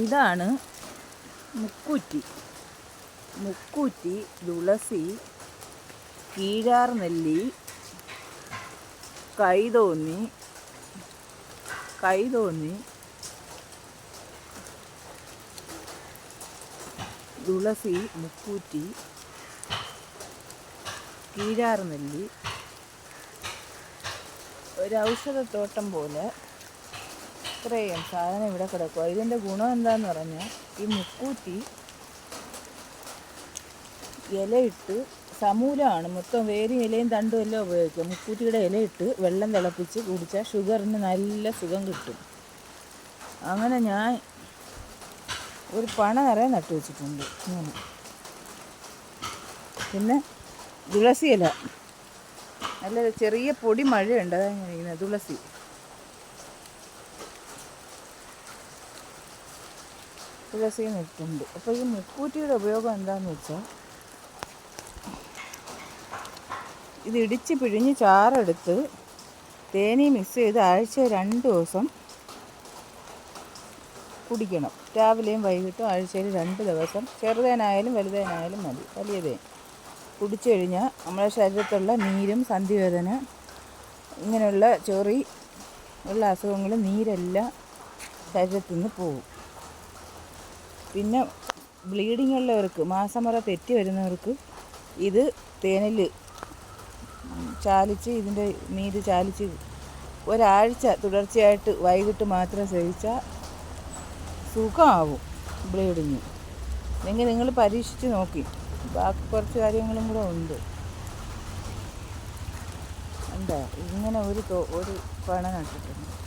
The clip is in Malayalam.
ഇതാണ് മുക്കൂറ്റി. മുക്കൂറ്റി, തുളസി, കീഴാർനെല്ലി, കൈതോന്നി, തുളസി, മുക്കൂറ്റി, കീഴാർനെല്ലി, ഒരു ഔഷധത്തോട്ടം പോലെ ഇത്രയും സാധനം ഇവിടെ കിടക്കുക. ഇതിൻ്റെ ഗുണം എന്താണെന്ന് പറഞ്ഞാൽ, ഈ മുക്കൂറ്റി ഇലയിട്ട് സമൂലമാണ് മൊത്തം, വേരും ഇലയും തണ്ടും എല്ലാം ഉപയോഗിക്കുക. മുക്കൂറ്റിയുടെ ഇലയിട്ട് വെള്ളം തിളപ്പിച്ച് കുടിച്ചാൽ ഷുഗറിന് നല്ല സുഖം കിട്ടും. അങ്ങനെ ഞാൻ ഒരു പണ നിറയെ നട്ടു വെച്ചിട്ടുണ്ട് ഇങ്ങനെ. പിന്നെ തുളസി ഇല, നല്ല ചെറിയ പൊടി മഴയുണ്ട്, അതങ്ങനെ ഇരിക്കുന്നത്. തുളസി നട്ടിട്ടുണ്ട്. അപ്പോൾ ഈ മുക്കൂറ്റിയുടെ ഉപയോഗം എന്താണെന്ന് വെച്ചാൽ, ഇത് ഇടിച്ച് പിഴിഞ്ഞ് ചാറെടുത്ത് തേനി മിക്സ് ചെയ്ത് ആഴ്ച 2 ദിവസം കുടിക്കണം. രാവിലെയും വൈകിട്ടും ആഴ്ചയിൽ 2 ദിവസം. ചെറുതേനായാലും വലുതേനായാലും മതി. വലിയ തേൻ കുടിച്ചു കഴിഞ്ഞാൽ നമ്മുടെ ശരീരത്തുള്ള നീരും സന്ധിവേദന ഇങ്ങനെയുള്ള ചൊറി ഉള്ള അസുഖങ്ങൾ നീരെല്ലാം ശരീരത്തിൽ നിന്ന് പോകും. പിന്നെ ബ്ലീഡിങ് ഉള്ളവർക്ക്, മാസമുറ തെറ്റി വരുന്നവർക്ക് ഇത് തേനിൽ ചാലിച്ച്, ഇതിൻ്റെ നീര് ചാലിച്ച് ഒരാഴ്ച തുടർച്ചയായിട്ട് വൈകിട്ട് മാത്രം സേവിച്ചാൽ സുഖമാവും ബ്ലീഡിങ്. അല്ലെങ്കിൽ നിങ്ങൾ പരീക്ഷിച്ച് നോക്കി. ബാക്കി കുറച്ച് കാര്യങ്ങളും കൂടെ ഉണ്ട്. എന്താ ഇങ്ങനെ ഒരു പണ നട്ടിട്ടുണ്ട്.